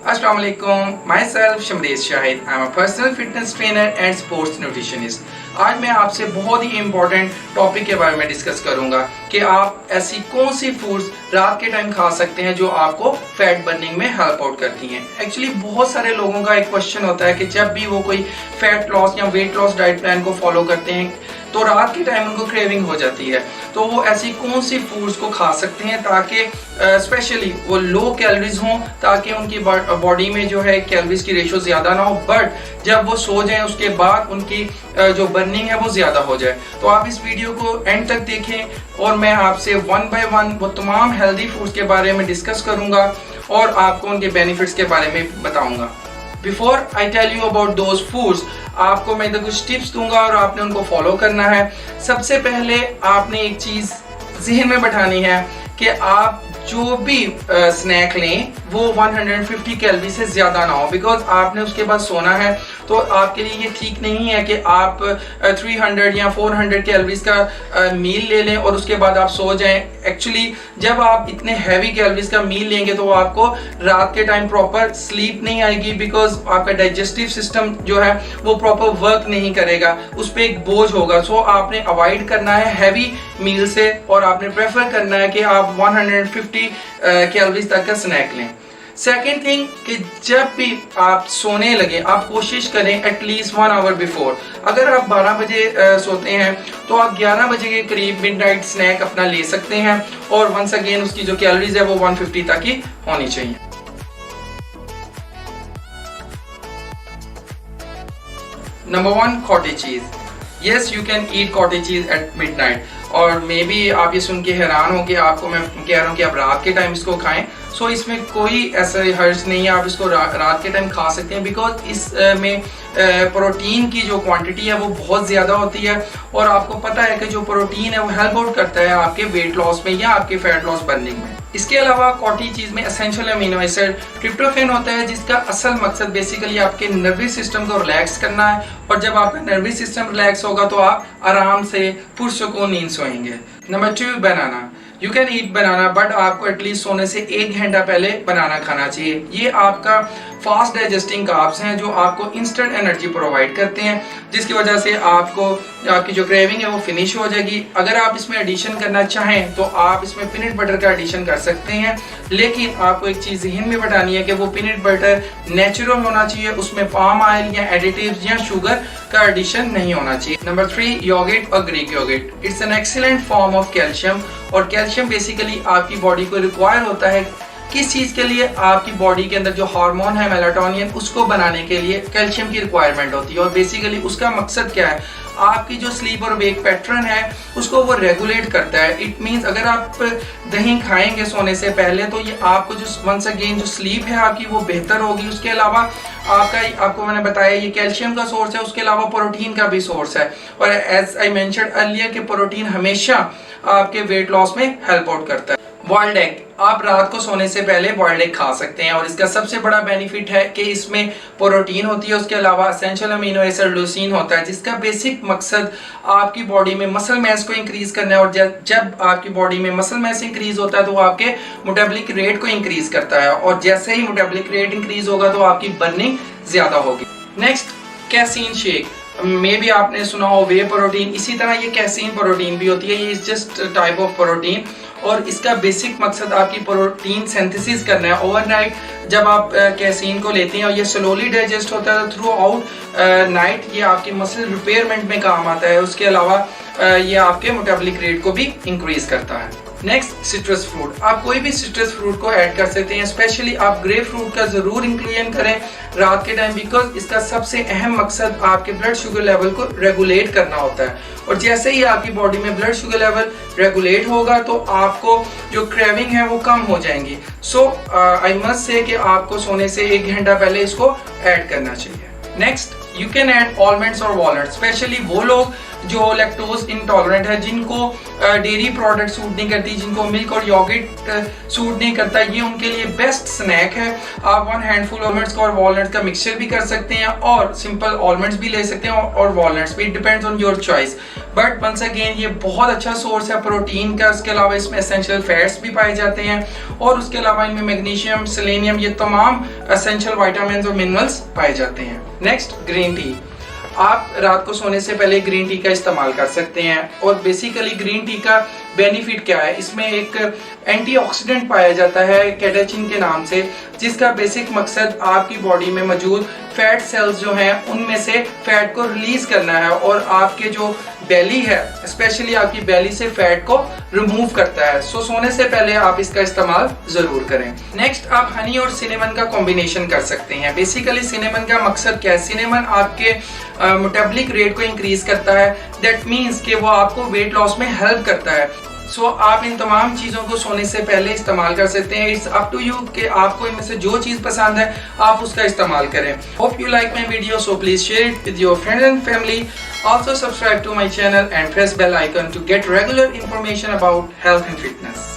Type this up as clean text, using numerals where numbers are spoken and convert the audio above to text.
Assalamu alaikum, myself Shamreez Shahid. I am a personal fitness trainer and sports nutritionist. आज मैं आपसे बहुत ही important topic के बारे में डिस्कस करूंगा कि आप ऐसी कौन सी फूड्स रात के टाइम खा सकते हैं जो आपको फैट बर्निंग में हेल्प आउट करती हैं। एक्चुअली बहुत सारे लोगों का एक क्वेश्चन होता है कि जब भी वो कोई फैट लॉस या वेट लॉस डाइट प्लान को फॉलो करते हैं तो रात के टाइम उनको क्रेविंग हो जाती है, तो वो ऐसी कौन सी फूड्स को खा सकते हैं ताकि स्पेशली वो लो कैलोरीज हों, ताकि उनकी बॉडी में जो है कैलोरीज की रेशो ज़्यादा ना हो, बट जब वो सो जाएं उसके बाद उनकी जो बर्निंग है वो ज़्यादा हो जाए। तो आप इस वीडियो को एंड तक देखें और मैं आपसे वन बाय वन वो तमाम हेल्दी फूड्स के बारे में डिस्कस करूँगा और आपको उनके बेनिफिट्स के बारे में बताऊँगा। Before I tell you about those foods, आपको मैं इधर कुछ टिप्स दूंगा और आपने उनको फॉलो करना है। सबसे पहले आपने एक चीज़ जहन में बैठानी है कि आप जो भी स्नैक लें वो 150 कैलोरी से ज़्यादा ना हो, बिकॉज आपने उसके बाद सोना है, तो आपके लिए ये ठीक नहीं है कि आप 300 या 400 कैलोरीज का मील ले लें और उसके बाद आप सो जाएं। एक्चुअली जब आप इतने हैवी कैलोरीज का मील लेंगे तो आपको रात के टाइम प्रॉपर स्लीप नहीं आएगी, बिकॉज आपका डाइजेस्टिव सिस्टम जो है वो प्रॉपर वर्क नहीं करेगा, उस पर एक बोझ होगा। सो आपने अवॉइड करना है हैवी मील से और आपने प्रेफर करना है कि आप 150 कैलोरीज तक का स्नैक लें। सेकेंड थिंग कि जब भी आप सोने लगे आप कोशिश करें एटलीस्ट 1 आवर बिफोर। अगर आप 12 बजे सोते हैं तो आप 11 बजे के करीब मिडनाइट स्नैक अपना ले सकते हैं और वंस अगेन उसकी जो कैलोरीज है वो 150 तक ही होनी चाहिए। Number 1, cottage cheese. Yes, you can eat cottage cheese at midnight. और मे बी आप ये सुन के हैरान हो कि आपको मैं कह रहा हूँ कि आप रात के टाइम इसको खाएं। सो इसमें कोई ऐसा हर्ज नहीं है, आप इसको रात के टाइम खा सकते हैं, बिकॉज इसमें प्रोटीन की जो क्वांटिटी है वो बहुत ज़्यादा होती है और आपको पता है कि जो प्रोटीन है वो हेल्प आउट करता है आपके वेट लॉस में या आपके फैट लॉस बर्निंग में। इसके अलावा कॉटेज चीज़ में एसेंशियल अमीनो एसिड ट्रिप्टोफैन होता है, जिसका असल मकसद बेसिकली आपके नर्वस सिस्टम को रिलैक्स करना है, और जब आपका नर्वस सिस्टम रिलैक्स होगा तो आप आराम से पुरसुकून नींद सोएंगे। Number 2, banana. You can eat banana, but आपको एटलीस्ट सोने से 1 घंटा पहले बनाना खाना चाहिए। ये आपका फास्ट डाइजेस्टिंग कार्ब्स हैं जो आपको इंस्टेंट एनर्जी प्रोवाइड करते हैं, जिसकी वजह से आपकी जो क्रेविंग है वो फिनिश हो जाएगी। अगर आप इसमें एडिशन करना चाहें तो आप इसमें पीनट बटर का एडिशन कर सकते हैं, लेकिन आपको एक चीज़ ज़हन में बैठानी है कि वो पीनट बटर नेचुरल होना चाहिए, उसमें पाम ऑयल या एडिटिव्स या शुगर का एडिशन नहीं होना चाहिए। नंबर 3, योगर्ट और Greek yogurt. It's an excellent form of calcium, और कैल्शियम बेसिकली आपकी बॉडी को रिक्वायर होता है किस चीज़ के लिए? आपकी बॉडी के अंदर जो हार्मोन है मेलाटोनिन, उसको बनाने के लिए कैल्शियम की रिक्वायरमेंट होती है। और बेसिकली उसका मकसद क्या है? आपकी जो स्लीप और वेक पैटर्न है उसको वो रेगुलेट करता है। इट मीन्स अगर आप दही खाएंगे सोने से पहले तो ये आपको जो वंस अगेन जो स्लीप है आपकी वो बेहतर होगी। उसके अलावा आपको मैंने बताया ये कैल्शियम का सोर्स है, उसके अलावा प्रोटीन का भी सोर्स है, और एज आई मेंशन्ड अर्लियर कि प्रोटीन हमेशा आपके वेट लॉस में हेल्प आउट करता है। बॉइल्ड एग, आप रात को सोने से पहले बॉइल्ड एग खा सकते हैं, और इसका सबसे बड़ा बेनिफिट है कि इसमें प्रोटीन होती है, उसके अलावा एसेंशियल अमीनो एसिड लूसीन होता है, जिसका बेसिक मकसद आपकी बॉडी में मसल मैस को इंक्रीज करना है। और जब आपकी बॉडी में मसल मैस इंक्रीज होता है तो वो आपके मेटाबॉलिक रेट को इंक्रीज करता है, और जैसे ही मेटाबॉलिक रेट इंक्रीज होगा तो आपकी बर्निंग ज्यादा होगी। Next, casein shake. मे भी आपने सुना हो वे प्रोटीन, इसी तरह ये कैसीन प्रोटीन भी होती है। ये जस्ट टाइप ऑफ प्रोटीन, और इसका बेसिक मकसद आपकी प्रोटीन सिंथेसिस करना है। ओवरनाइट जब आप कैसीन को लेते हैं और ये स्लोली डाइजेस्ट होता है तो थ्रू आउट नाइट ये आपकी मसल रिपेयरमेंट में काम आता है। उसके अलावा ये आपके मेटाबॉलिक रेट को भी इंक्रीज करता है। Next, citrus fruit. आप कोई भी सिट्रस फ्रूट को ऐड कर सकते हैं, स्पेशली आप ग्रेप फ्रूट का जरूर इंक्लूजन करें रात के टाइम, बिकॉज इसका सबसे अहम मकसद आपके ब्लड शुगर लेवल को रेगुलेट करना होता है, और जैसे ही आपकी बॉडी में ब्लड शुगर लेवल रेगुलेट होगा तो आपको जो क्रेविंग है वो कम हो जाएंगी। सो आई मस्ट से कि आपको सोने से 1 घंटा पहले इसको ऐड करना चाहिए। Next, you can add almonds और वॉलनट, स्पेशली वो लोग जो लैक्टोज इंटॉलरेंट है, जिनको डेयरी प्रोडक्ट सूट नहीं करती, जिनको मिल्क और योगर्ट सूट नहीं करता, ये उनके लिए बेस्ट स्नैक है। आप 1 हैंडफुल ऑलमंड्स का और वॉलनट्स का मिक्सचर भी कर सकते हैं और सिंपल ऑलमंड्स भी ले सकते हैं और वॉलनट्स भी, depends on your choice. But once again ये बहुत अच्छा सोर्स है प्रोटीन का, उसके अलावा इसमें एसेंशियल फैट्स भी पाए जाते हैं और उसके अलावा इनमें मैग्नीशियम, सेलेनियम, ये तमाम एसेंशियल विटामिन्स और मिनरल्स पाए जाते हैं। Next, green tea. आप रात को सोने से पहले ग्रीन टी का इस्तेमाल कर सकते हैं और बेसिकली ग्रीन टी का बेनिफिट क्या है, इसमें एक एंटीऑक्सीडेंट पाया जाता है कैटेचिन के नाम से, जिसका बेसिक मकसद आपकी बॉडी में मौजूद फैट सेल्स जो हैं उनमें से फैट को रिलीज करना है और आपके जो बेली है, स्पेशली आपकी बेली से फैट को रिमूव करता है। सो सोने से पहले आप इसका इस्तेमाल जरूर करें। नेक्स्ट, आप हनी और सिनेमन का कॉम्बिनेशन कर सकते हैं। बेसिकली सिनेमन का मकसद क्या है, सिनेमन आपके मेटाबॉलिक रेट को इंक्रीज करता है, दैट मीन्स कि वो आपको वेट लॉस में हेल्प करता है। सो आप इन तमाम चीज़ों को सोने से पहले इस्तेमाल कर सकते हैं। इट्स अप टू यू कि आपको इनमें से जो चीज़ पसंद है आप उसका इस्तेमाल करें। Hope you like my video, so please share it with your friends and family. Also subscribe to my channel and press bell icon to get regular information about health and fitness.